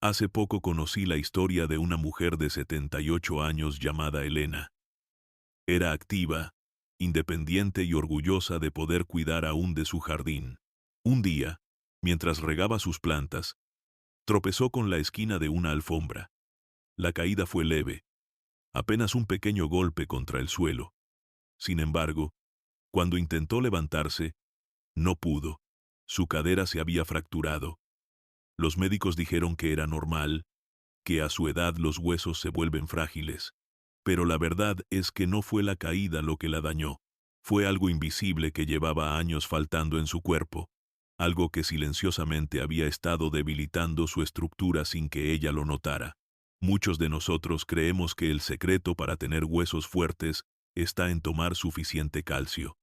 Hace poco conocí la historia de una mujer de 78 años llamada Elena. Era activa, independiente y orgullosa de poder cuidar aún de su jardín. Un día, mientras regaba sus plantas, tropezó con la esquina de una alfombra. La caída fue leve, apenas un pequeño golpe contra el suelo. Sin embargo, cuando intentó levantarse, no pudo. Su cadera se había fracturado. Los médicos dijeron que era normal, que a su edad los huesos se vuelven frágiles. Pero la verdad es que no fue la caída lo que la dañó. Fue algo invisible que llevaba años faltando en su cuerpo, algo que silenciosamente había estado debilitando su estructura sin que ella lo notara. Muchos de nosotros creemos que el secreto para tener huesos fuertes está en tomar suficiente calcio.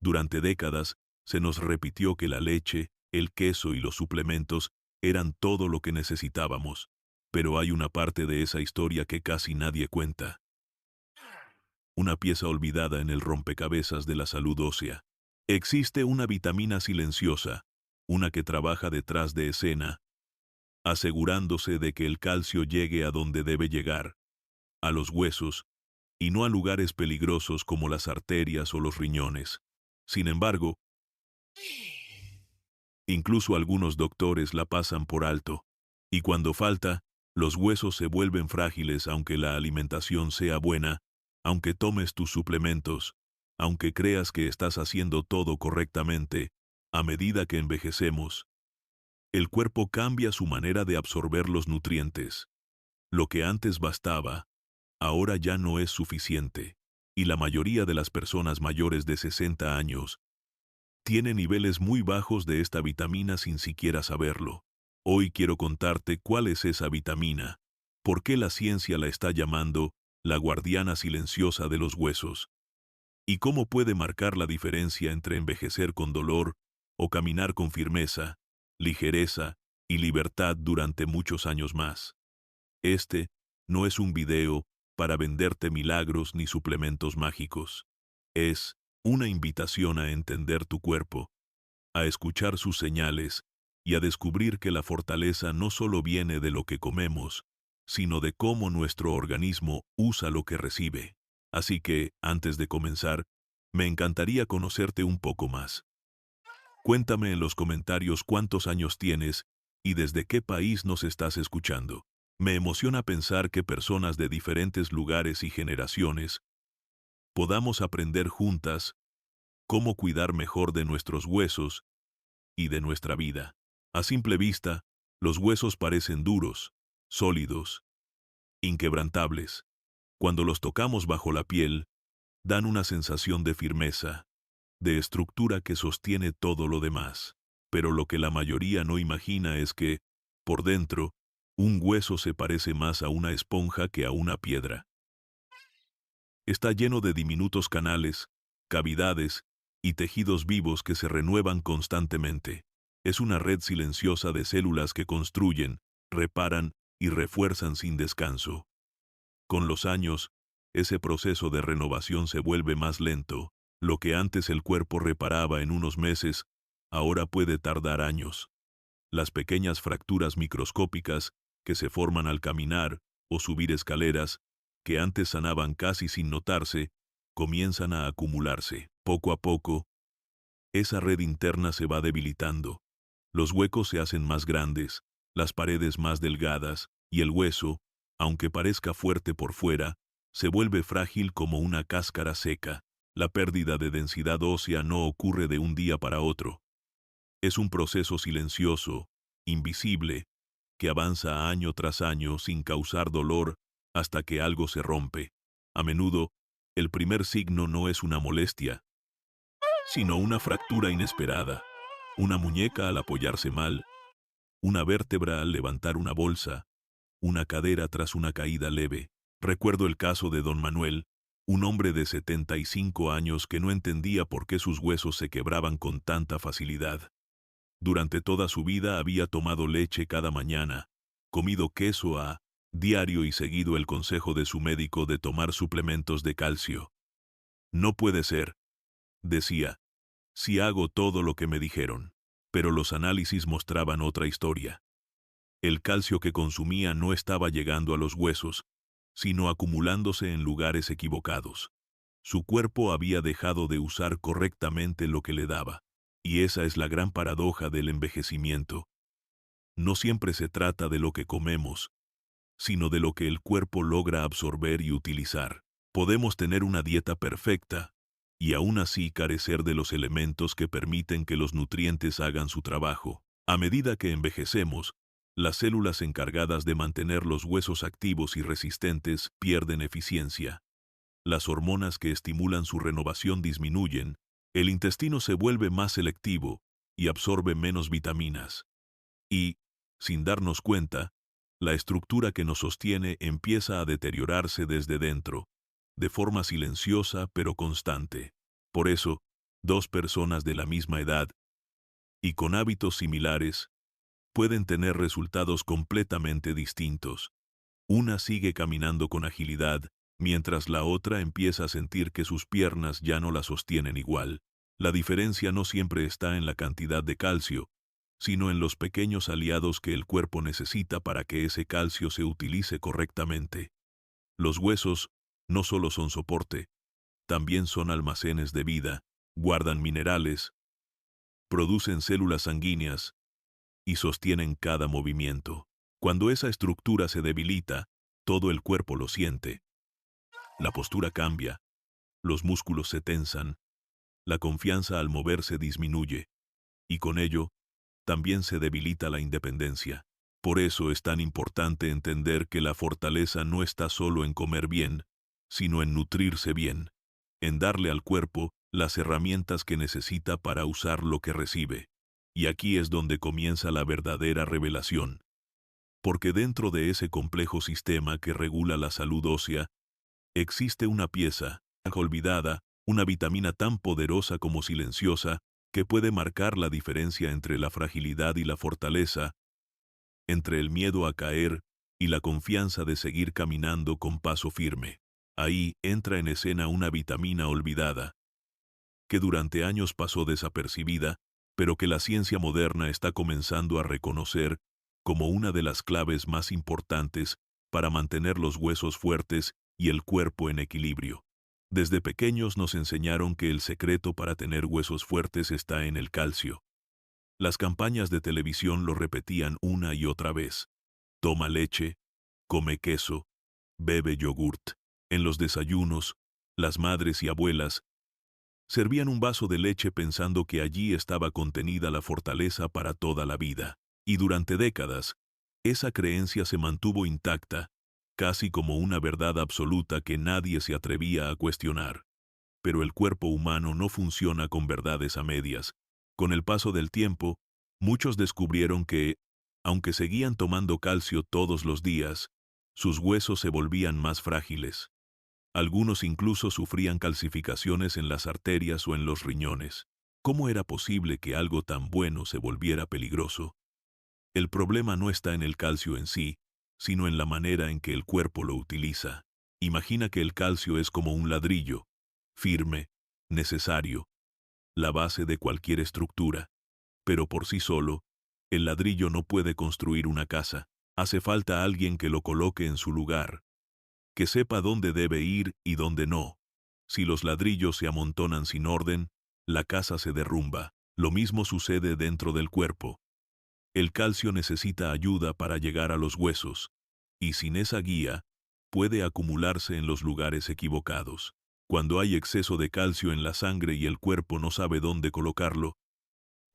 Durante décadas, se nos repitió que la leche, el queso y los suplementos eran todo lo que necesitábamos, pero hay una parte de esa historia que casi nadie cuenta. Una pieza olvidada en el rompecabezas de la salud ósea. Existe una vitamina silenciosa, una que trabaja detrás de escena, asegurándose de que el calcio llegue a donde debe llegar, a los huesos, y no a lugares peligrosos como las arterias o los riñones. Sin embargo, incluso algunos doctores la pasan por alto, y cuando falta, los huesos se vuelven frágiles aunque la alimentación sea buena, aunque tomes tus suplementos, aunque creas que estás haciendo todo correctamente. A medida que envejecemos, el cuerpo cambia su manera de absorber los nutrientes. Lo que antes bastaba, ahora ya no es suficiente, y la mayoría de las personas mayores de 60 años tiene niveles muy bajos de esta vitamina sin siquiera saberlo. Hoy quiero contarte cuál es esa vitamina, por qué la ciencia la está llamando la guardiana silenciosa de los huesos, y cómo puede marcar la diferencia entre envejecer con dolor o caminar con firmeza, ligereza y libertad durante muchos años más. Este no es un video para venderte milagros ni suplementos mágicos. Es una invitación a entender tu cuerpo, a escuchar sus señales y a descubrir que la fortaleza no solo viene de lo que comemos, sino de cómo nuestro organismo usa lo que recibe. Así que, antes de comenzar, me encantaría conocerte un poco más. Cuéntame en los comentarios cuántos años tienes y desde qué país nos estás escuchando. Me emociona pensar que personas de diferentes lugares y generaciones podamos aprender juntas cómo cuidar mejor de nuestros huesos y de nuestra vida. A simple vista, los huesos parecen duros, sólidos, inquebrantables. Cuando los tocamos bajo la piel, dan una sensación de firmeza, de estructura que sostiene todo lo demás. Pero lo que la mayoría no imagina es que, por dentro, un hueso se parece más a una esponja que a una piedra. Está lleno de diminutos canales, cavidades y tejidos vivos que se renuevan constantemente. Es una red silenciosa de células que construyen, reparan y refuerzan sin descanso. Con los años, ese proceso de renovación se vuelve más lento. Lo que antes el cuerpo reparaba en unos meses, ahora puede tardar años. Las pequeñas fracturas microscópicas que se forman al caminar o subir escaleras, que antes sanaban casi sin notarse, comienzan a acumularse. Poco a poco, esa red interna se va debilitando. Los huecos se hacen más grandes, las paredes más delgadas, y el hueso, aunque parezca fuerte por fuera, se vuelve frágil como una cáscara seca. La pérdida de densidad ósea no ocurre de un día para otro. Es un proceso silencioso, invisible, que avanza año tras año sin causar dolor hasta que algo se rompe. A menudo, el primer signo no es una molestia, sino una fractura inesperada, una muñeca al apoyarse mal, una vértebra al levantar una bolsa, una cadera tras una caída leve. Recuerdo el caso de don Manuel, un hombre de 75 años que no entendía por qué sus huesos se quebraban con tanta facilidad. Durante toda su vida había tomado leche cada mañana, comido queso a diario y seguido el consejo de su médico de tomar suplementos de calcio. No puede ser, decía, si hago todo lo que me dijeron. Pero los análisis mostraban otra historia. El calcio que consumía no estaba llegando a los huesos, sino acumulándose en lugares equivocados. Su cuerpo había dejado de usar correctamente lo que le daba. Y esa es la gran paradoja del envejecimiento. No siempre se trata de lo que comemos, sino de lo que el cuerpo logra absorber y utilizar. Podemos tener una dieta perfecta y aún así carecer de los elementos que permiten que los nutrientes hagan su trabajo. A medida que envejecemos, las células encargadas de mantener los huesos activos y resistentes pierden eficiencia. Las hormonas que estimulan su renovación disminuyen, el intestino se vuelve más selectivo y absorbe menos vitaminas. Y, sin darnos cuenta, la estructura que nos sostiene empieza a deteriorarse desde dentro, de forma silenciosa pero constante. Por eso, dos personas de la misma edad y con hábitos similares pueden tener resultados completamente distintos. Una sigue caminando con agilidad, mientras la otra empieza a sentir que sus piernas ya no la sostienen igual. La diferencia no siempre está en la cantidad de calcio, sino en los pequeños aliados que el cuerpo necesita para que ese calcio se utilice correctamente. Los huesos no solo son soporte, también son almacenes de vida, guardan minerales, producen células sanguíneas y sostienen cada movimiento. Cuando esa estructura se debilita, todo el cuerpo lo siente. La postura cambia, los músculos se tensan, la confianza al moverse disminuye, y con ello, también se debilita la independencia. Por eso es tan importante entender que la fortaleza no está solo en comer bien, sino en nutrirse bien, en darle al cuerpo las herramientas que necesita para usar lo que recibe. Y aquí es donde comienza la verdadera revelación. Porque dentro de ese complejo sistema que regula la salud ósea, existe una pieza, olvidada, una vitamina tan poderosa como silenciosa, que puede marcar la diferencia entre la fragilidad y la fortaleza, entre el miedo a caer y la confianza de seguir caminando con paso firme. Ahí entra en escena una vitamina olvidada, que durante años pasó desapercibida, pero que la ciencia moderna está comenzando a reconocer como una de las claves más importantes para mantener los huesos fuertes y el cuerpo en equilibrio. Desde pequeños nos enseñaron que el secreto para tener huesos fuertes está en el calcio. Las campañas de televisión lo repetían una y otra vez. Toma leche, come queso, bebe yogurt. En los desayunos, las madres y abuelas servían un vaso de leche pensando que allí estaba contenida la fortaleza para toda la vida. Y durante décadas, esa creencia se mantuvo intacta, casi como una verdad absoluta que nadie se atrevía a cuestionar. Pero el cuerpo humano no funciona con verdades a medias. Con el paso del tiempo, muchos descubrieron que, aunque seguían tomando calcio todos los días, sus huesos se volvían más frágiles. Algunos incluso sufrían calcificaciones en las arterias o en los riñones. ¿Cómo era posible que algo tan bueno se volviera peligroso? El problema no está en el calcio en sí, sino en la manera en que el cuerpo lo utiliza. Imagina que el calcio es como un ladrillo, firme, necesario, la base de cualquier estructura. Pero por sí solo, el ladrillo no puede construir una casa. Hace falta alguien que lo coloque en su lugar, que sepa dónde debe ir y dónde no. Si los ladrillos se amontonan sin orden, la casa se derrumba. Lo mismo sucede dentro del cuerpo. El calcio necesita ayuda para llegar a los huesos, y sin esa guía, puede acumularse en los lugares equivocados. Cuando hay exceso de calcio en la sangre y el cuerpo no sabe dónde colocarlo,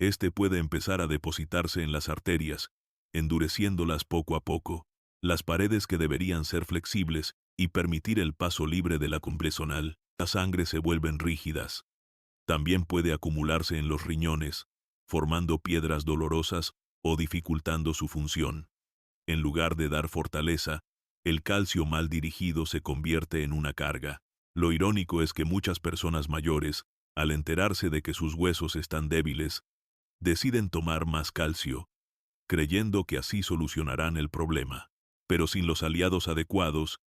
este puede empezar a depositarse en las arterias, endureciéndolas poco a poco. Las paredes que deberían ser flexibles y permitir el paso libre de la complexión, la sangre se vuelven rígidas. También puede acumularse en los riñones, formando piedras dolorosas o dificultando su función. En lugar de dar fortaleza, el calcio mal dirigido se convierte en una carga. Lo irónico es que muchas personas mayores, al enterarse de que sus huesos están débiles, deciden tomar más calcio, creyendo que así solucionarán el problema. Pero sin los aliados adecuados,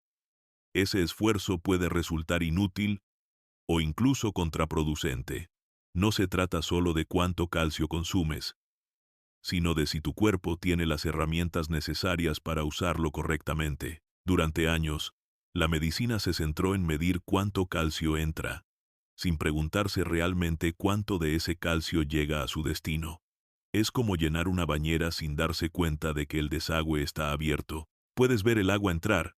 ese esfuerzo puede resultar inútil o incluso contraproducente. No se trata solo de cuánto calcio consumes, sino de si tu cuerpo tiene las herramientas necesarias para usarlo correctamente. Durante años, la medicina se centró en medir cuánto calcio entra, sin preguntarse realmente cuánto de ese calcio llega a su destino. Es como llenar una bañera sin darse cuenta de que el desagüe está abierto. Puedes ver el agua entrar,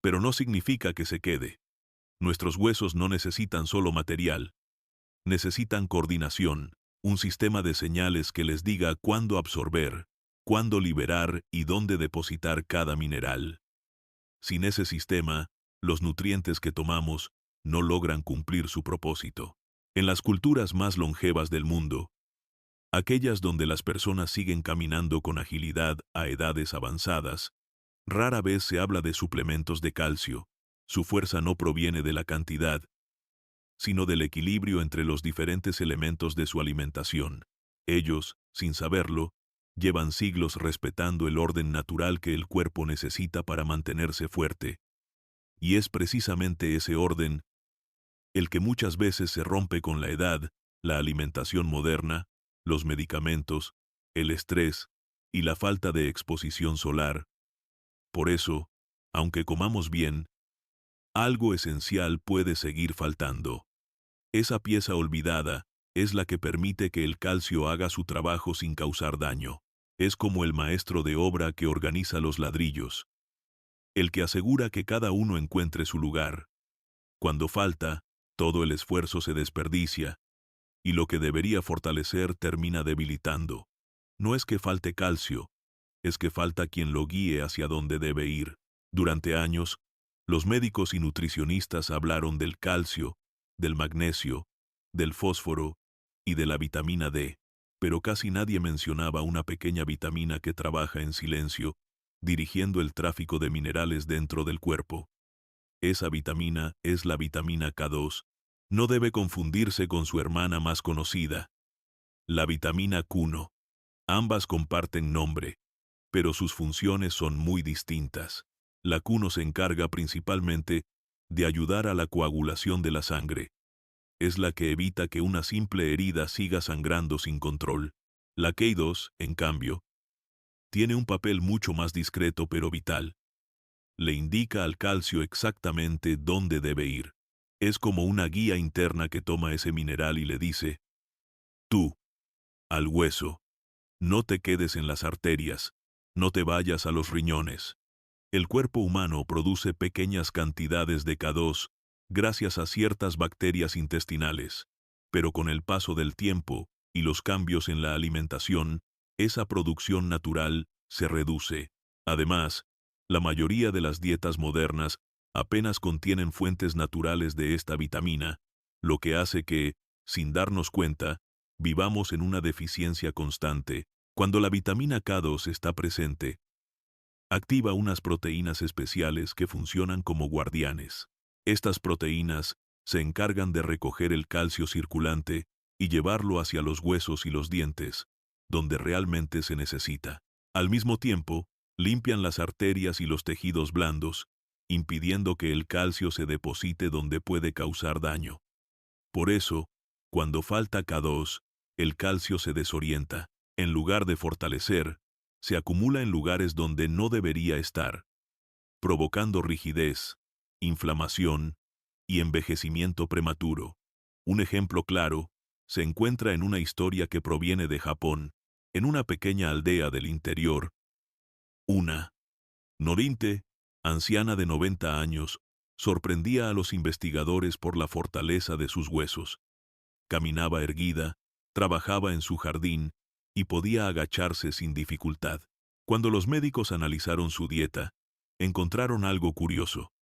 pero no significa que se quede. Nuestros huesos no necesitan solo material, necesitan coordinación, un sistema de señales que les diga cuándo absorber, cuándo liberar y dónde depositar cada mineral. Sin ese sistema, los nutrientes que tomamos no logran cumplir su propósito. En las culturas más longevas del mundo, aquellas donde las personas siguen caminando con agilidad a edades avanzadas, rara vez se habla de suplementos de calcio. Su fuerza no proviene de la cantidad, sino del equilibrio entre los diferentes elementos de su alimentación. Ellos, sin saberlo, llevan siglos respetando el orden natural que el cuerpo necesita para mantenerse fuerte. Y es precisamente ese orden el que muchas veces se rompe con la edad, la alimentación moderna, los medicamentos, el estrés y la falta de exposición solar. Por eso, aunque comamos bien, algo esencial puede seguir faltando. Esa pieza olvidada es la que permite que el calcio haga su trabajo sin causar daño. Es como el maestro de obra que organiza los ladrillos, el que asegura que cada uno encuentre su lugar. Cuando falta, todo el esfuerzo se desperdicia, y lo que debería fortalecer termina debilitando. No es que falte calcio, es que falta quien lo guíe hacia donde debe ir. Durante años, los médicos y nutricionistas hablaron del calcio, del magnesio, del fósforo y de la vitamina D, pero casi nadie mencionaba una pequeña vitamina que trabaja en silencio, dirigiendo el tráfico de minerales dentro del cuerpo. Esa vitamina es la vitamina K2. No debe confundirse con su hermana más conocida, la vitamina Q1. Ambas comparten nombre, pero sus funciones son muy distintas. La Q1 se encarga principalmente de ayudar a la coagulación de la sangre. Es la que evita que una simple herida siga sangrando sin control. La K2, en cambio, tiene un papel mucho más discreto pero vital. Le indica al calcio exactamente dónde debe ir. Es como una guía interna que toma ese mineral y le dice: tú, al hueso, no te quedes en las arterias, no te vayas a los riñones. El cuerpo humano produce pequeñas cantidades de K2 gracias a ciertas bacterias intestinales, pero con el paso del tiempo y los cambios en la alimentación, esa producción natural se reduce. Además, la mayoría de las dietas modernas apenas contienen fuentes naturales de esta vitamina, lo que hace que, sin darnos cuenta, vivamos en una deficiencia constante. Cuando la vitamina K2 está presente, activa unas proteínas especiales que funcionan como guardianes. Estas proteínas se encargan de recoger el calcio circulante y llevarlo hacia los huesos y los dientes, donde realmente se necesita. Al mismo tiempo, limpian las arterias y los tejidos blandos, impidiendo que el calcio se deposite donde puede causar daño. Por eso, cuando falta K2, el calcio se desorienta. En lugar de fortalecer, se acumula en lugares donde no debería estar, provocando rigidez, inflamación y envejecimiento prematuro. Un ejemplo claro se encuentra en una historia que proviene de Japón, en una pequeña aldea del interior. Una Norinte, anciana de 90 años, sorprendía a los investigadores por la fortaleza de sus huesos. Caminaba erguida, trabajaba en su jardín y podía agacharse sin dificultad. Cuando los médicos analizaron su dieta, encontraron algo curioso.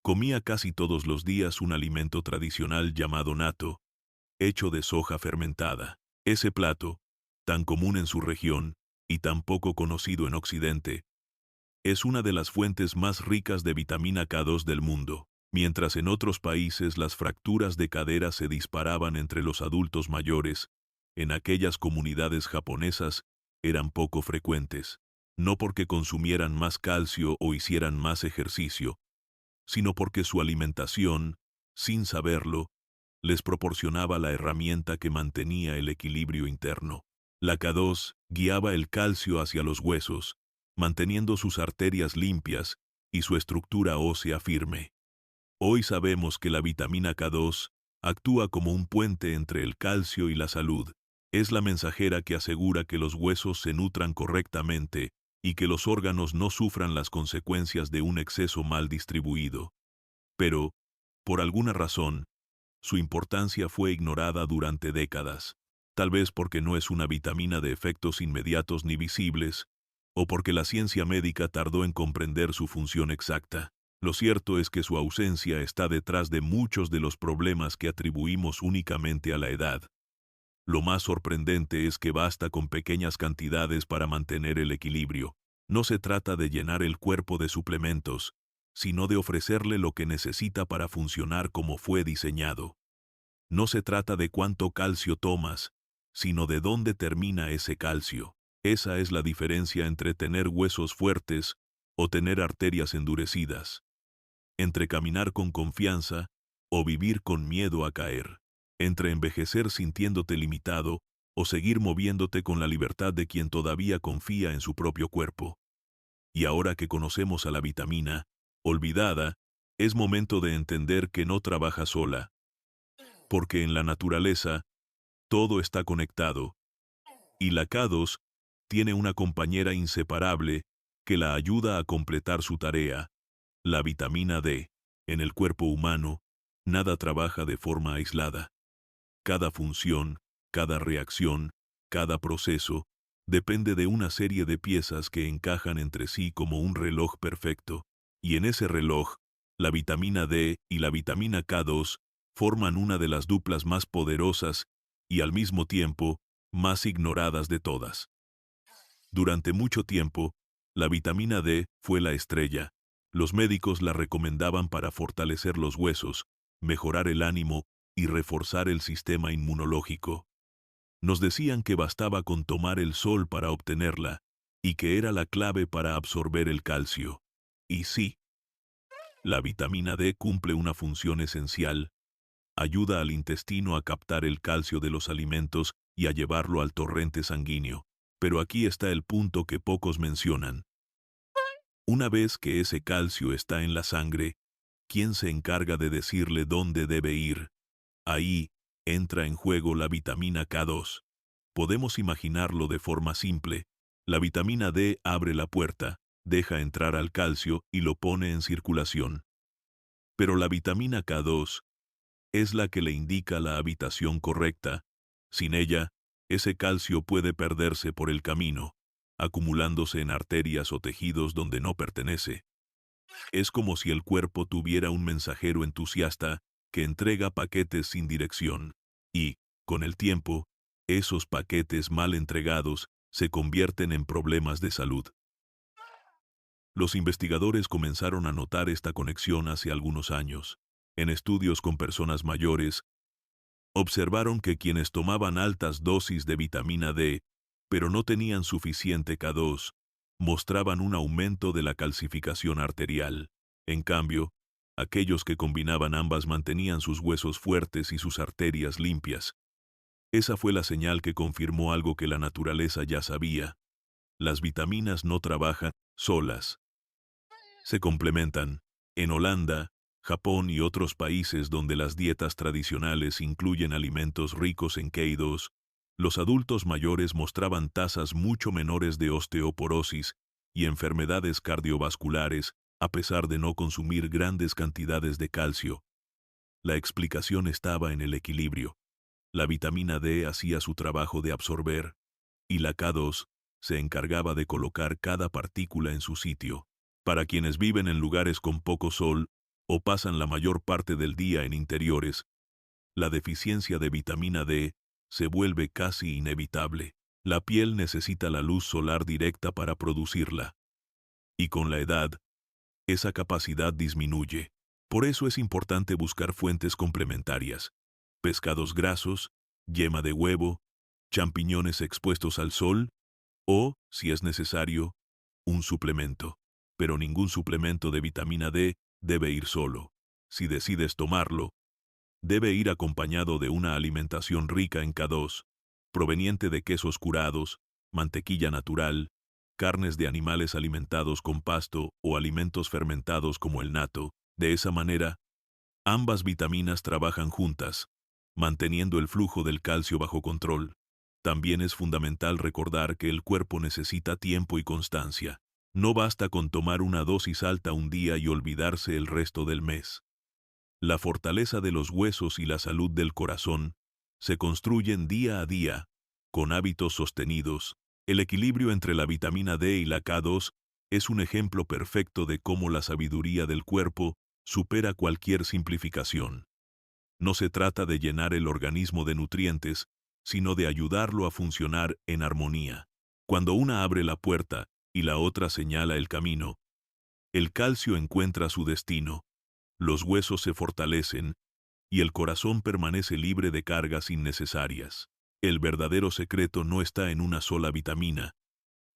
Comía casi todos los días un alimento tradicional llamado natto, hecho de soja fermentada. Ese plato, tan común en su región y tan poco conocido en Occidente, es una de las fuentes más ricas de vitamina K2 del mundo. Mientras en otros países las fracturas de cadera se disparaban entre los adultos mayores, en aquellas comunidades japonesas eran poco frecuentes, no porque consumieran más calcio o hicieran más ejercicio, sino porque su alimentación, sin saberlo, les proporcionaba la herramienta que mantenía el equilibrio interno. La K2 guiaba el calcio hacia los huesos, manteniendo sus arterias limpias y su estructura ósea firme. Hoy sabemos que la vitamina K2 actúa como un puente entre el calcio y la salud. Es la mensajera que asegura que los huesos se nutran correctamente y que los órganos no sufran las consecuencias de un exceso mal distribuido. Pero, por alguna razón, su importancia fue ignorada durante décadas, tal vez porque no es una vitamina de efectos inmediatos ni visibles, o porque la ciencia médica tardó en comprender su función exacta. Lo cierto es que su ausencia está detrás de muchos de los problemas que atribuimos únicamente a la edad. Lo más sorprendente es que basta con pequeñas cantidades para mantener el equilibrio. No se trata de llenar el cuerpo de suplementos, sino de ofrecerle lo que necesita para funcionar como fue diseñado. No se trata de cuánto calcio tomas, sino de dónde termina ese calcio. Esa es la diferencia entre tener huesos fuertes o tener arterias endurecidas, entre caminar con confianza o vivir con miedo a caer, entre envejecer sintiéndote limitado o seguir moviéndote con la libertad de quien todavía confía en su propio cuerpo. Y ahora que conocemos a la vitamina, olvidada, es momento de entender que no trabaja sola, porque en la naturaleza todo está conectado, y la K2 tiene una compañera inseparable que la ayuda a completar su tarea, la vitamina D. En el cuerpo humano, nada trabaja de forma aislada. Cada función, cada reacción, cada proceso, depende de una serie de piezas que encajan entre sí como un reloj perfecto, y en ese reloj, la vitamina D y la vitamina K2 forman una de las duplas más poderosas y al mismo tiempo más ignoradas de todas. Durante mucho tiempo, la vitamina D fue la estrella. Los médicos la recomendaban para fortalecer los huesos, mejorar el ánimo y reforzar el sistema inmunológico. Nos decían que bastaba con tomar el sol para obtenerla, y que era la clave para absorber el calcio. Y sí, la vitamina D cumple una función esencial. Ayuda al intestino a captar el calcio de los alimentos y a llevarlo al torrente sanguíneo. Pero aquí está el punto que pocos mencionan. Una vez que ese calcio está en la sangre, ¿quién se encarga de decirle dónde debe ir? Ahí entra en juego la vitamina K2. Podemos imaginarlo de forma simple. La vitamina D abre la puerta, deja entrar al calcio y lo pone en circulación. Pero la vitamina K2 es la que le indica la habitación correcta. Sin ella, ese calcio puede perderse por el camino, acumulándose en arterias o tejidos donde no pertenece. Es como si el cuerpo tuviera un mensajero entusiasta que entrega paquetes sin dirección, y, con el tiempo, esos paquetes mal entregados se convierten en problemas de salud. Los investigadores comenzaron a notar esta conexión hace algunos años. En estudios con personas mayores, observaron que quienes tomaban altas dosis de vitamina D, pero no tenían suficiente K2, mostraban un aumento de la calcificación arterial. En cambio, aquellos que combinaban ambas mantenían sus huesos fuertes y sus arterias limpias. Esa fue la señal que confirmó algo que la naturaleza ya sabía. Las vitaminas no trabajan solas. Se complementan. En Holanda, Japón y otros países donde las dietas tradicionales incluyen alimentos ricos en K2, los adultos mayores mostraban tasas mucho menores de osteoporosis y enfermedades cardiovasculares a pesar de no consumir grandes cantidades de calcio. La explicación estaba en el equilibrio. La vitamina D hacía su trabajo de absorber, y la K2 se encargaba de colocar cada partícula en su sitio. Para quienes viven en lugares con poco sol o pasan la mayor parte del día en interiores, la deficiencia de vitamina D se vuelve casi inevitable. La piel necesita la luz solar directa para producirla. Y con la edad, esa capacidad disminuye. Por eso es importante buscar fuentes complementarias. Pescados grasos, yema de huevo, champiñones expuestos al sol, o, si es necesario, un suplemento. Pero ningún suplemento de vitamina D debe ir solo. Si decides tomarlo, debe ir acompañado de una alimentación rica en K2. proveniente de quesos curados, mantequilla natural, carnes de animales alimentados con pasto o alimentos fermentados como el nato. De esa manera, ambas vitaminas trabajan juntas, manteniendo el flujo del calcio bajo control. También es fundamental recordar que el cuerpo necesita tiempo y constancia. No basta con tomar una dosis alta un día y olvidarse el resto del mes. La fortaleza de los huesos y la salud del corazón se construyen día a día, con hábitos sostenidos. El equilibrio entre la vitamina D y la K2 es un ejemplo perfecto de cómo la sabiduría del cuerpo supera cualquier simplificación. No se trata de llenar el organismo de nutrientes, sino de ayudarlo a funcionar en armonía. Cuando una abre la puerta y la otra señala el camino, el calcio encuentra su destino, los huesos se fortalecen y el corazón permanece libre de cargas innecesarias. El verdadero secreto no está en una sola vitamina,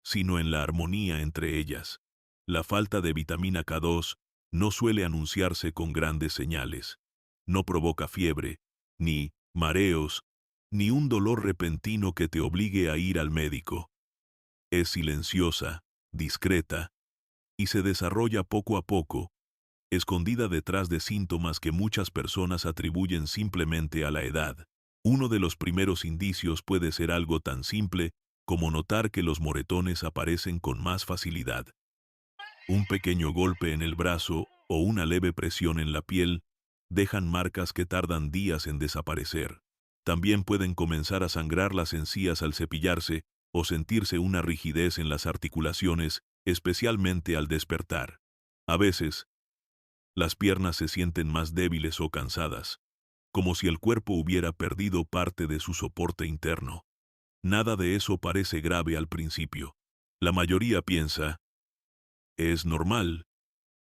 sino en la armonía entre ellas. La falta de vitamina K2 no suele anunciarse con grandes señales. No provoca fiebre, ni mareos, ni un dolor repentino que te obligue a ir al médico. Es silenciosa, discreta, y se desarrolla poco a poco, escondida detrás de síntomas que muchas personas atribuyen simplemente a la edad. Uno de los primeros indicios puede ser algo tan simple como notar que los moretones aparecen con más facilidad. Un pequeño golpe en el brazo o una leve presión en la piel dejan marcas que tardan días en desaparecer. También pueden comenzar a sangrar las encías al cepillarse o sentirse una rigidez en las articulaciones, especialmente al despertar. A veces, las piernas se sienten más débiles o cansadas, como si el cuerpo hubiera perdido parte de su soporte interno. Nada de eso parece grave al principio. La mayoría piensa, es normal,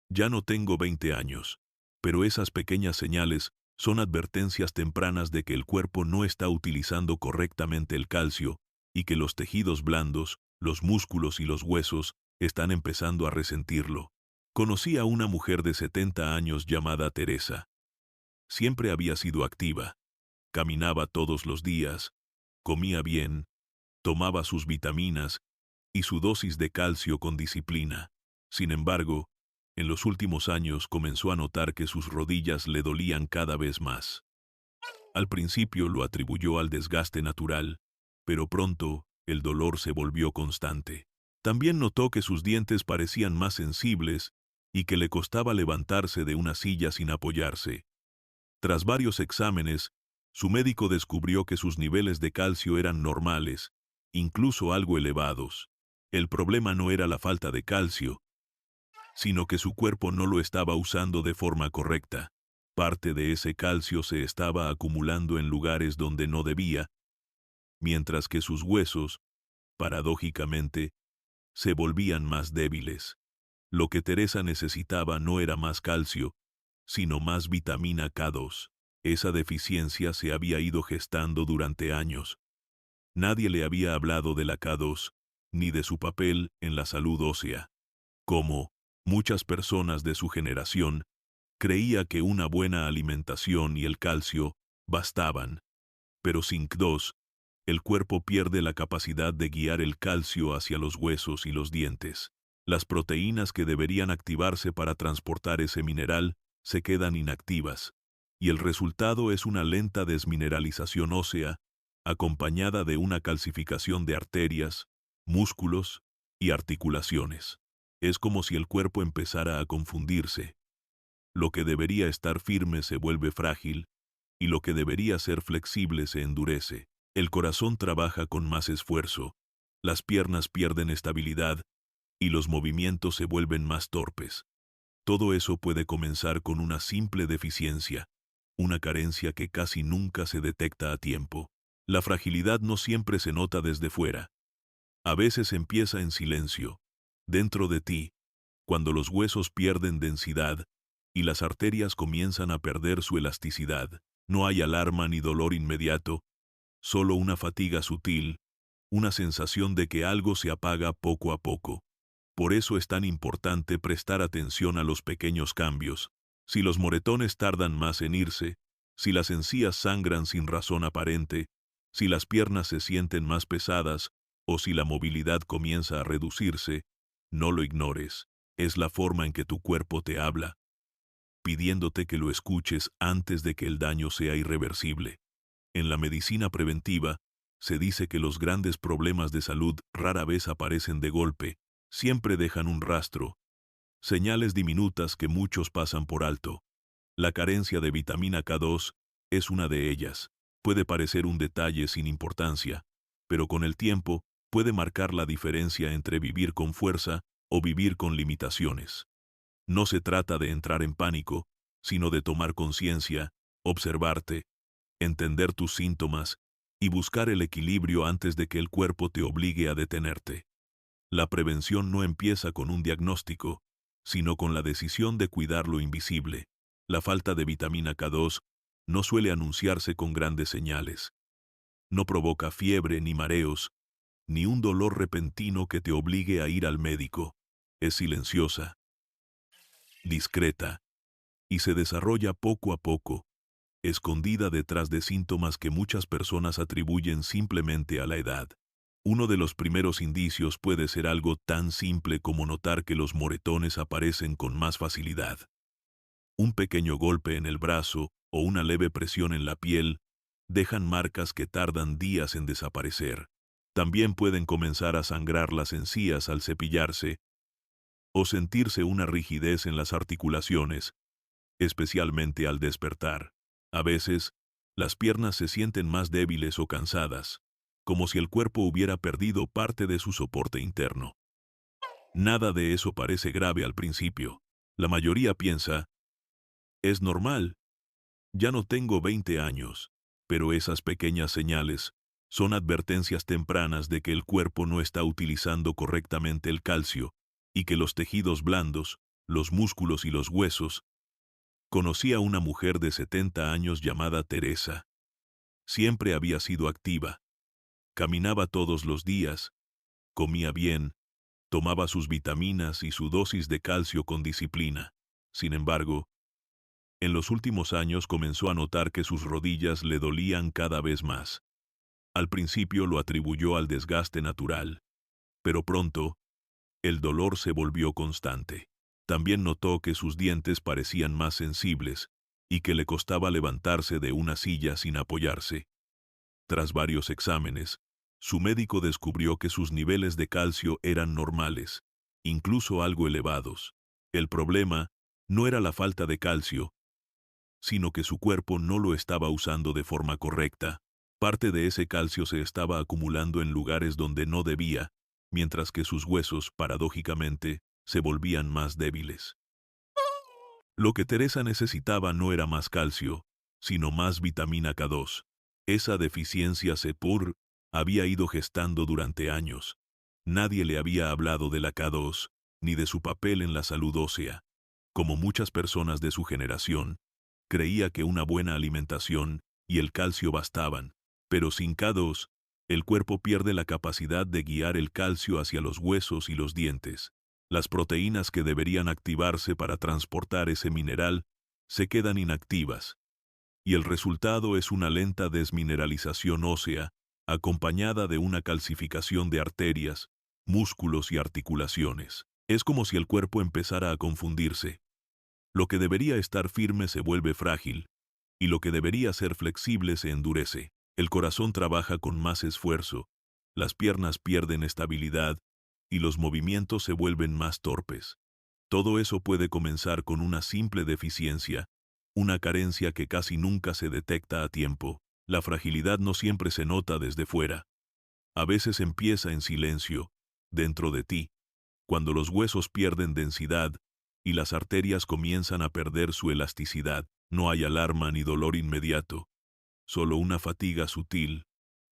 ya no tengo 20 años, pero esas pequeñas señales son advertencias tempranas de que el cuerpo no está utilizando correctamente el calcio y que los tejidos blandos, los músculos y los huesos están empezando a resentirlo. Conocí a una mujer de 70 años llamada Teresa. Siempre había sido activa, caminaba todos los días, comía bien, tomaba sus vitaminas y su dosis de calcio con disciplina. Sin embargo, en los últimos años comenzó a notar que sus rodillas le dolían cada vez más. Al principio lo atribuyó al desgaste natural, pero pronto el dolor se volvió constante. También notó que sus dientes parecían más sensibles y que le costaba levantarse de una silla sin apoyarse. Tras varios exámenes, su médico descubrió que sus niveles de calcio eran normales, incluso algo elevados. El problema no era la falta de calcio, sino que su cuerpo no lo estaba usando de forma correcta. Parte de ese calcio se estaba acumulando en lugares donde no debía, mientras que sus huesos, paradójicamente, se volvían más débiles. Lo que Teresa necesitaba no era más calcio, sino más vitamina K2. Esa deficiencia se había ido gestando durante años. Nadie le había hablado de la K2, ni de su papel en la salud ósea. Como muchas personas de su generación, creía que una buena alimentación y el calcio bastaban. Pero sin K2, el cuerpo pierde la capacidad de guiar el calcio hacia los huesos y los dientes. Las proteínas que deberían activarse para transportar ese mineral se quedan inactivas, y el resultado es una lenta desmineralización ósea, acompañada de una calcificación de arterias, músculos y articulaciones. Es como si el cuerpo empezara a confundirse. Lo que debería estar firme se vuelve frágil, y lo que debería ser flexible se endurece. El corazón trabaja con más esfuerzo, las piernas pierden estabilidad, y los movimientos se vuelven más torpes. Todo eso puede comenzar con una simple deficiencia, una carencia que casi nunca se detecta a tiempo. La fragilidad no siempre se nota desde fuera. A veces empieza en silencio, dentro de ti, cuando los huesos pierden densidad y las arterias comienzan a perder su elasticidad. No hay alarma ni dolor inmediato, solo una fatiga sutil, una sensación de que algo se apaga poco a poco. Por eso es tan importante prestar atención a los pequeños cambios. Si los moretones tardan más en irse, si las encías sangran sin razón aparente, Si las piernas se sienten más pesadas o si la movilidad comienza a reducirse, no lo ignores. Es la forma en que tu cuerpo te habla, pidiéndote que lo escuches antes de que el daño sea irreversible. En la medicina preventiva, se dice que los grandes problemas de salud rara vez aparecen de golpe, siempre dejan un rastro, señales diminutas que muchos pasan por alto. La carencia de vitamina K2 es una de ellas. Puede parecer un detalle sin importancia, pero con el tiempo puede marcar la diferencia entre vivir con fuerza o vivir con limitaciones. No se trata de entrar en pánico, sino de tomar conciencia, observarte, entender tus síntomas y buscar el equilibrio antes de que el cuerpo te obligue a detenerte. La prevención no empieza con un diagnóstico, sino con la decisión de cuidar lo invisible. La falta de vitamina K2 no suele anunciarse con grandes señales. No provoca fiebre ni mareos, ni un dolor repentino que te obligue a ir al médico. Es silenciosa, discreta, y se desarrolla poco a poco, escondida detrás de síntomas que muchas personas atribuyen simplemente a la edad. Uno de los primeros indicios puede ser algo tan simple como notar que los moretones aparecen con más facilidad. Un pequeño golpe en el brazo o una leve presión en la piel dejan marcas que tardan días en desaparecer. También pueden comenzar a sangrar las encías al cepillarse o sentirse una rigidez en las articulaciones, especialmente al despertar. A veces, las piernas se sienten más débiles o cansadas, como si el cuerpo hubiera perdido parte de su soporte interno. Nada de eso parece grave al principio. La mayoría piensa, es normal, ya no tengo 20 años, pero esas pequeñas señales son advertencias tempranas de que el cuerpo no está utilizando correctamente el calcio y que los tejidos blandos, los músculos y los huesos. Conocí a una mujer de 70 años llamada Teresa. Siempre había sido activa. Caminaba todos los días, comía bien, tomaba sus vitaminas y su dosis de calcio con disciplina. Sin embargo, en los últimos años comenzó a notar que sus rodillas le dolían cada vez más. Al principio lo atribuyó al desgaste natural, pero pronto, el dolor se volvió constante. También notó que sus dientes parecían más sensibles y que le costaba levantarse de una silla sin apoyarse. Tras varios exámenes, su médico descubrió que sus niveles de calcio eran normales, incluso algo elevados. El problema no era la falta de calcio, sino que su cuerpo no lo estaba usando de forma correcta. Parte de ese calcio se estaba acumulando en lugares donde no debía, mientras que sus huesos, paradójicamente, se volvían más débiles. Lo que Teresa necesitaba no era más calcio, sino más vitamina K2. Esa deficiencia había ido gestando durante años. Nadie le había hablado de la K2, ni de su papel en la salud ósea. Como muchas personas de su generación, creía que una buena alimentación y el calcio bastaban, pero sin K2, el cuerpo pierde la capacidad de guiar el calcio hacia los huesos y los dientes. Las proteínas que deberían activarse para transportar ese mineral se quedan inactivas, y el resultado es una lenta desmineralización ósea, acompañada de una calcificación de arterias, músculos y articulaciones. Es como si el cuerpo empezara a confundirse. Lo que debería estar firme se vuelve frágil, y lo que debería ser flexible se endurece. El corazón trabaja con más esfuerzo, las piernas pierden estabilidad, y los movimientos se vuelven más torpes. Todo eso puede comenzar con una simple deficiencia, una carencia que casi nunca se detecta a tiempo. La fragilidad no siempre se nota desde fuera. A veces empieza en silencio, dentro de ti, cuando los huesos pierden densidad y las arterias comienzan a perder su elasticidad. No hay alarma ni dolor inmediato, solo una fatiga sutil,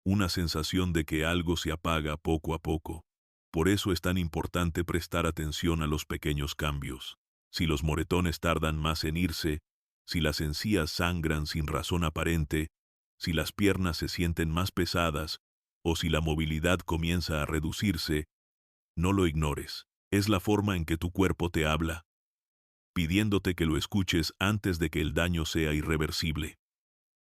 una sensación de que algo se apaga poco a poco. Por eso es tan importante prestar atención a los pequeños cambios. Si los moretones tardan más en irse, si las encías sangran sin razón aparente, si las piernas se sienten más pesadas, o si la movilidad comienza a reducirse, no lo ignores. Es la forma en que tu cuerpo te habla, pidiéndote que lo escuches antes de que el daño sea irreversible.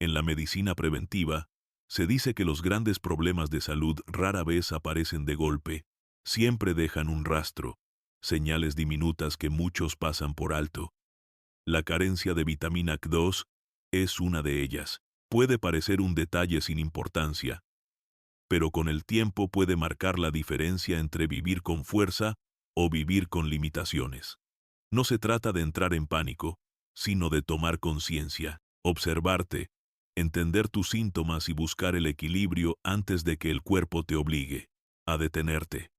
En la medicina preventiva, Se dice que los grandes problemas de salud rara vez aparecen de golpe, siempre dejan un rastro, señales diminutas que muchos pasan por alto. La carencia de vitamina K2 es una de ellas. Puede parecer un detalle sin importancia, pero con el tiempo puede marcar la diferencia entre vivir con fuerza o vivir con limitaciones. No se trata de entrar en pánico, sino de tomar conciencia, observarte, entender tus síntomas y buscar el equilibrio antes de que el cuerpo te obligue a detenerte.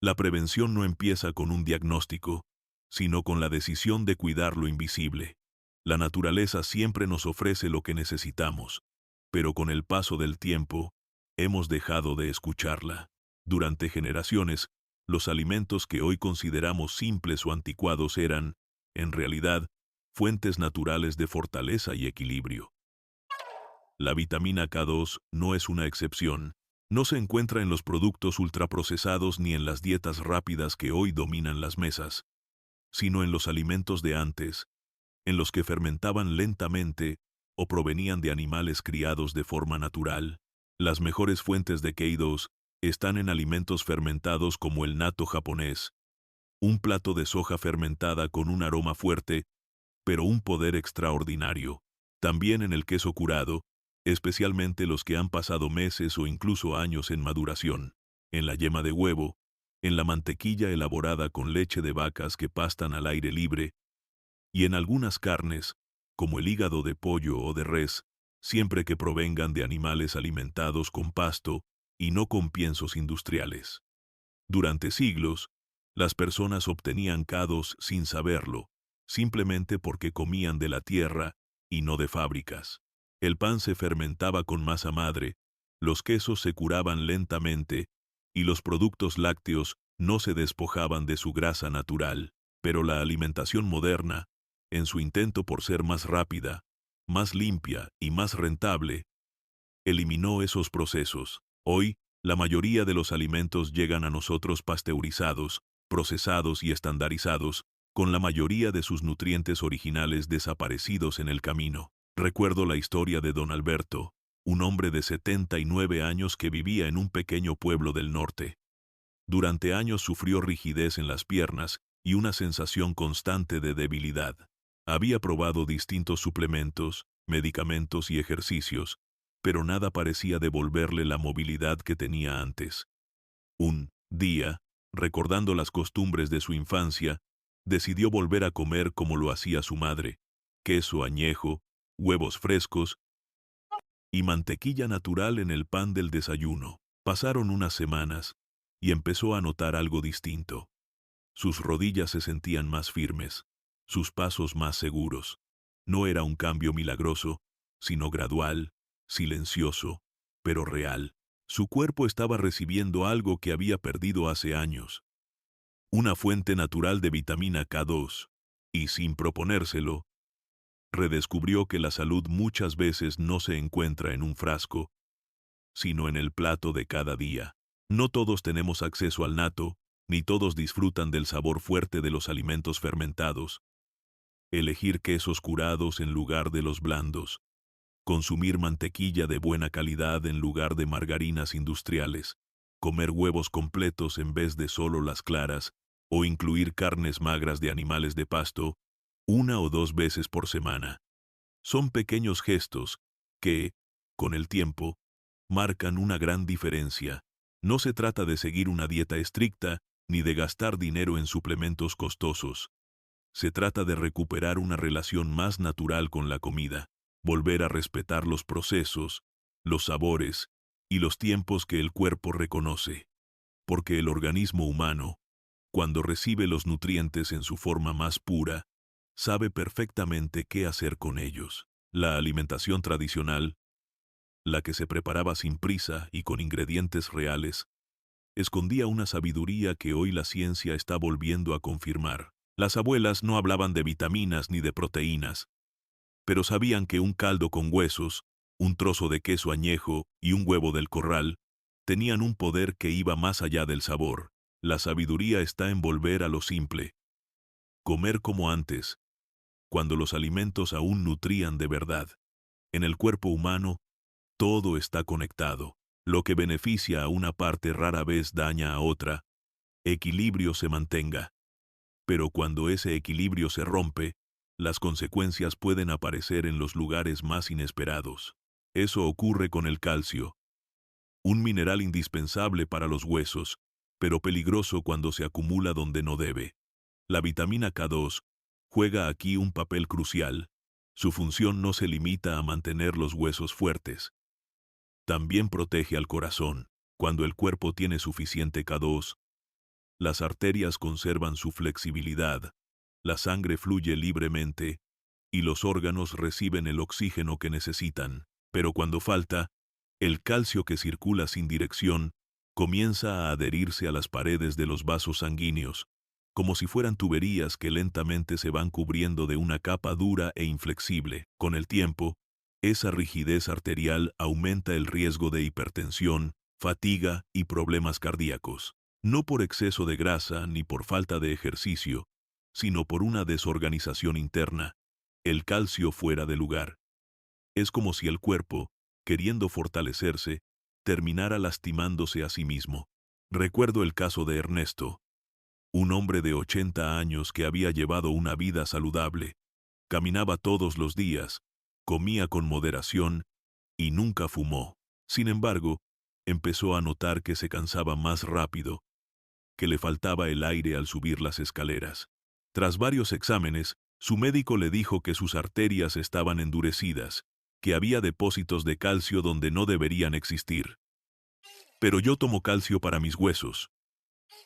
La prevención no empieza con un diagnóstico, sino con la decisión de cuidar lo invisible. La naturaleza siempre nos ofrece lo que necesitamos, pero con el paso del tiempo, hemos dejado de escucharla. Durante generaciones, los alimentos que hoy consideramos simples o anticuados eran, en realidad, fuentes naturales de fortaleza y equilibrio. La vitamina K2 no es una excepción. No se encuentra en los productos ultraprocesados ni en las dietas rápidas que hoy dominan las mesas, sino en los alimentos de antes, en los que fermentaban lentamente o provenían de animales criados de forma natural. Las mejores fuentes de K2 están en alimentos fermentados como el natto japonés, un plato de soja fermentada con un aroma fuerte, pero un poder extraordinario. También en el queso curado, especialmente los que han pasado meses o incluso años en maduración, en la yema de huevo, en la mantequilla elaborada con leche de vacas que pastan al aire libre, y en algunas carnes, como el hígado de pollo o de res, siempre que provengan de animales alimentados con pasto y no con piensos industriales. Durante siglos, las personas obtenían K2 sin saberlo, simplemente porque comían de la tierra y no de fábricas. El pan se fermentaba con masa madre, los quesos se curaban lentamente y los productos lácteos no se despojaban de su grasa natural. Pero la alimentación moderna, en su intento por ser más rápida, más limpia y más rentable, eliminó esos procesos. Hoy, la mayoría de los alimentos llegan a nosotros pasteurizados, procesados y estandarizados, con la mayoría de sus nutrientes originales desaparecidos en el camino. Recuerdo la historia de don Alberto, un hombre de 79 años que vivía en un pequeño pueblo del norte. Durante años sufrió rigidez en las piernas y una sensación constante de debilidad. Había probado distintos suplementos, medicamentos y ejercicios, pero nada parecía devolverle la movilidad que tenía antes. Un día, recordando las costumbres de su infancia, decidió volver a comer como lo hacía su madre: queso añejo, huevos frescos y mantequilla natural en el pan del desayuno. Pasaron unas semanas y empezó a notar algo distinto. Sus rodillas se sentían más firmes, sus pasos más seguros. No era un cambio milagroso, sino gradual, silencioso, pero real. Su cuerpo estaba recibiendo algo que había perdido hace años. Una fuente natural de vitamina K2, y sin proponérselo, redescubrió que la salud muchas veces no se encuentra en un frasco, sino en el plato de cada día. No todos tenemos acceso al natto, ni todos disfrutan del sabor fuerte de los alimentos fermentados. Elegir quesos curados en lugar de los blandos. Consumir mantequilla de buena calidad en lugar de margarinas industriales. Comer huevos completos en vez de solo las claras, o incluir carnes magras de animales de pasto, 1 o 2 veces por semana. Son pequeños gestos que, con el tiempo, marcan una gran diferencia. No se trata de seguir una dieta estricta, ni de gastar dinero en suplementos costosos. Se trata de recuperar una relación más natural con la comida, volver a respetar los procesos, los sabores y los tiempos que el cuerpo reconoce. Porque el organismo humano, cuando recibe los nutrientes en su forma más pura, sabe perfectamente qué hacer con ellos. La alimentación tradicional, la que se preparaba sin prisa y con ingredientes reales, escondía una sabiduría que hoy la ciencia está volviendo a confirmar. Las abuelas no hablaban de vitaminas ni de proteínas, pero sabían que un caldo con huesos, un trozo de queso añejo y un huevo del corral tenían un poder que iba más allá del sabor. La sabiduría está en volver a lo simple. Comer como antes, cuando los alimentos aún nutrían de verdad. En el cuerpo humano, Todo está conectado. Lo que beneficia a una parte rara vez daña a otra. Equilibrio se mantenga. Pero cuando ese equilibrio se rompe, las consecuencias pueden aparecer en los lugares más inesperados. Eso ocurre con el calcio, un mineral indispensable para los huesos, pero peligroso cuando se acumula donde no debe. La vitamina K2 juega aquí un papel crucial. Su función no se limita a mantener los huesos fuertes. También protege al corazón. Cuando el cuerpo tiene suficiente K2, las arterias conservan su flexibilidad, la sangre fluye libremente y los órganos reciben el oxígeno que necesitan. Pero cuando falta, el calcio que circula sin dirección comienza a adherirse a las paredes de los vasos sanguíneos, como si fueran tuberías que lentamente se van cubriendo de una capa dura e inflexible. Con el tiempo, esa rigidez arterial aumenta el riesgo de hipertensión, fatiga y problemas cardíacos. No por exceso de grasa ni por falta de ejercicio, sino por una desorganización interna, el calcio fuera de lugar. Es como si el cuerpo, queriendo fortalecerse, terminara lastimándose a sí mismo. Recuerdo el caso de Ernesto, un hombre de 80 años que había llevado una vida saludable, caminaba todos los días, comía con moderación y nunca fumó. Sin embargo, empezó a notar que se cansaba más rápido, que le faltaba el aire al subir las escaleras. Tras varios exámenes, su médico le dijo que sus arterias estaban endurecidas, que había depósitos de calcio donde no deberían existir. «Pero yo tomo calcio para mis huesos»,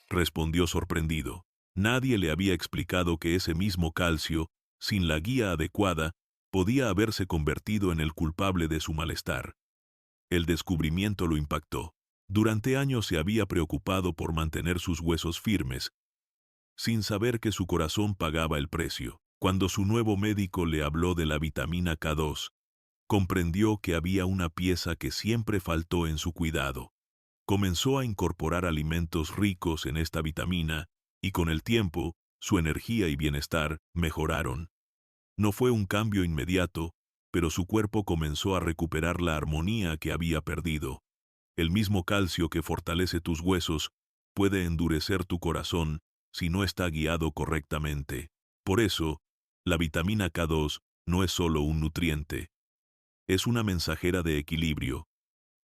respondió sorprendido. Nadie le había explicado que ese mismo calcio, sin la guía adecuada, podía haberse convertido en el culpable de su malestar. El descubrimiento lo impactó. Durante años se había preocupado por mantener sus huesos firmes, sin saber que su corazón pagaba el precio. Cuando su nuevo médico le habló de la vitamina K2, comprendió que había una pieza que siempre faltó en su cuidado. Comenzó a incorporar alimentos ricos en esta vitamina, y con el tiempo, su energía y bienestar mejoraron. No fue un cambio inmediato, pero su cuerpo comenzó a recuperar la armonía que había perdido. El mismo calcio que fortalece tus huesos puede endurecer tu corazón si no está guiado correctamente. Por eso, la vitamina K2 no es solo un nutriente. Es una mensajera de equilibrio.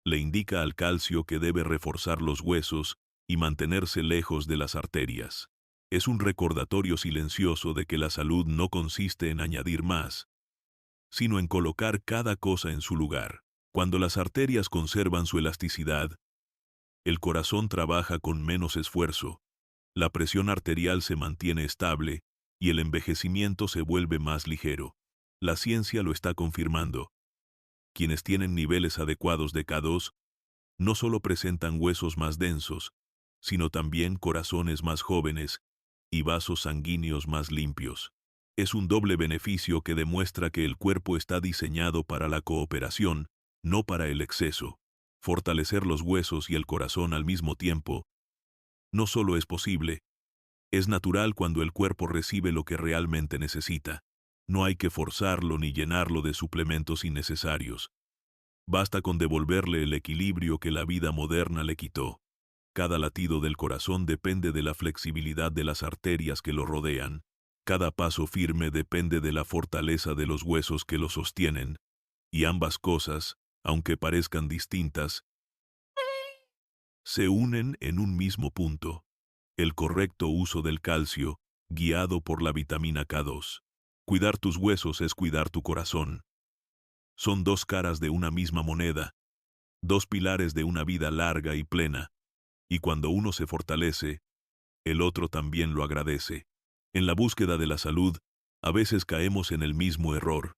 Le indica al calcio que debe reforzar los huesos y mantenerse lejos de las arterias. Es un recordatorio silencioso de que la salud no consiste en añadir más, sino en colocar cada cosa en su lugar. Cuando las arterias conservan su elasticidad, el corazón trabaja con menos esfuerzo, la presión arterial se mantiene estable y el envejecimiento se vuelve más ligero. La ciencia lo está confirmando. Quienes tienen niveles adecuados de K2 no solo presentan huesos más densos, sino también corazones más jóvenes y vasos sanguíneos más limpios. Es un doble beneficio que demuestra que el cuerpo está diseñado para la cooperación, no para el exceso. Fortalecer los huesos y el corazón al mismo tiempo no solo es posible, es natural cuando el cuerpo recibe lo que realmente necesita. No hay que forzarlo ni llenarlo de suplementos innecesarios. Basta con devolverle el equilibrio que la vida moderna le quitó. Cada latido del corazón depende de la flexibilidad de las arterias que lo rodean. Cada paso firme depende de la fortaleza de los huesos que lo sostienen. Y ambas cosas, aunque parezcan distintas, se unen en un mismo punto: el correcto uso del calcio, guiado por la vitamina K2. Cuidar tus huesos es cuidar tu corazón. Son dos caras de una misma moneda, dos pilares de una vida larga y plena, y cuando uno se fortalece, el otro también lo agradece. En la búsqueda de la salud, a veces caemos en el mismo error: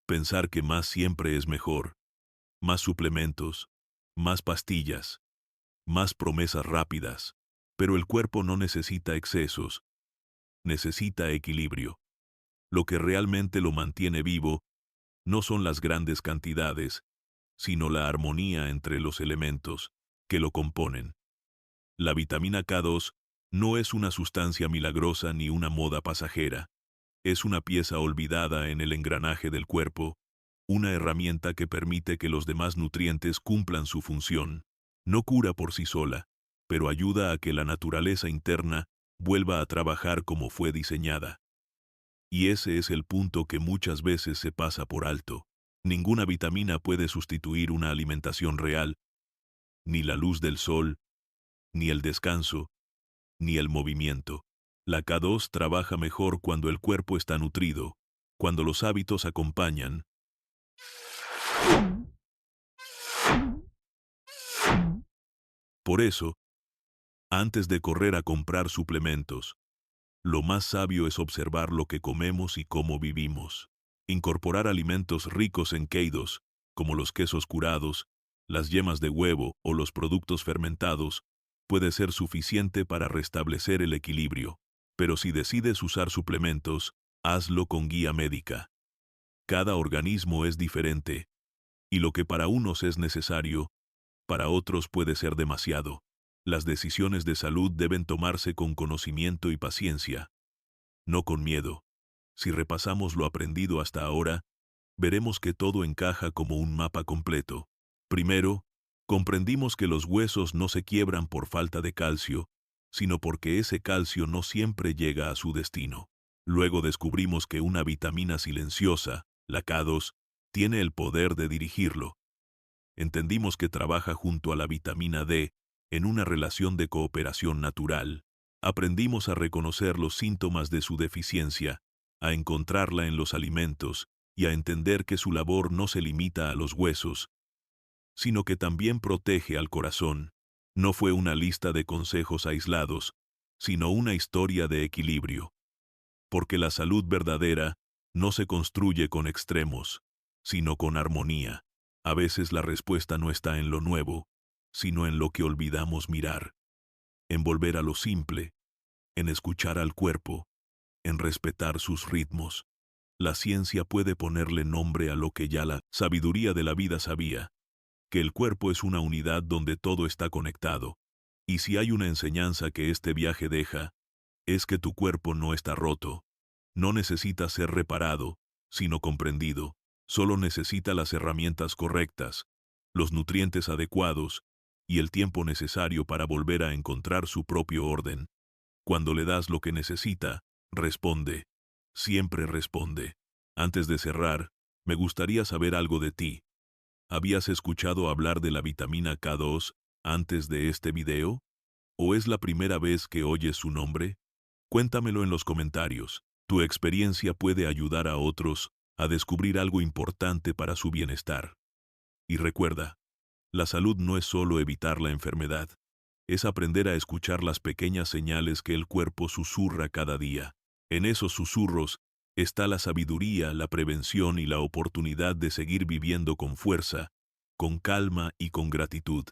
pensar que más siempre es mejor. Más suplementos, más pastillas, más promesas rápidas. Pero el cuerpo no necesita excesos, necesita equilibrio. Lo que realmente lo mantiene vivo no son las grandes cantidades, sino la armonía entre los elementos que lo componen. La vitamina K2 no es una sustancia milagrosa ni una moda pasajera. Es una pieza olvidada en el engranaje del cuerpo, una herramienta que permite que los demás nutrientes cumplan su función. No cura por sí sola, pero ayuda a que la naturaleza interna vuelva a trabajar como fue diseñada. Y ese es el punto que muchas veces se pasa por alto. Ninguna vitamina puede sustituir una alimentación real, ni la luz del sol, ni el descanso, ni el movimiento. La K2 trabaja mejor cuando el cuerpo está nutrido, cuando los hábitos acompañan. Por eso, antes de correr a comprar suplementos, lo más sabio es observar lo que comemos y cómo vivimos. Incorporar alimentos ricos en K2, como los quesos curados, las yemas de huevo o los productos fermentados, puede ser suficiente para restablecer el equilibrio. Pero si decides usar suplementos, hazlo con guía médica. Cada organismo es diferente, y lo que para unos es necesario, para otros puede ser demasiado. Las decisiones de salud deben tomarse con conocimiento y paciencia, no con miedo. Si repasamos lo aprendido hasta ahora, veremos que todo encaja como un mapa completo. Primero, comprendimos que los huesos no se quiebran por falta de calcio, sino porque ese calcio no siempre llega a su destino. Luego descubrimos que una vitamina silenciosa, la K2, tiene el poder de dirigirlo. Entendimos que trabaja junto a la vitamina D, en una relación de cooperación natural. Aprendimos a reconocer los síntomas de su deficiencia, a encontrarla en los alimentos y a entender que su labor no se limita a los huesos, sino que también protege al corazón. No fue una lista de consejos aislados, sino una historia de equilibrio. Porque la salud verdadera no se construye con extremos, sino con armonía. A veces la respuesta no está en lo nuevo, sino en lo que olvidamos mirar, en volver a lo simple, en escuchar al cuerpo, en respetar sus ritmos. La ciencia puede ponerle nombre a lo que ya la sabiduría de la vida sabía, que el cuerpo es una unidad donde todo está conectado, y si hay una enseñanza que este viaje deja, es que tu cuerpo no está roto, no necesita ser reparado, sino comprendido, solo necesita las herramientas correctas, los nutrientes adecuados, y el tiempo necesario para volver a encontrar su propio orden. Cuando le das lo que necesita, responde. Siempre responde. Antes de cerrar, me gustaría saber algo de ti. ¿Habías escuchado hablar de la vitamina K2 antes de este video? ¿O es la primera vez que oyes su nombre? Cuéntamelo en los comentarios. Tu experiencia puede ayudar a otros a descubrir algo importante para su bienestar. Y recuerda, la salud no es solo evitar la enfermedad, es aprender a escuchar las pequeñas señales que el cuerpo susurra cada día. En esos susurros está la sabiduría, la prevención y la oportunidad de seguir viviendo con fuerza, con calma y con gratitud.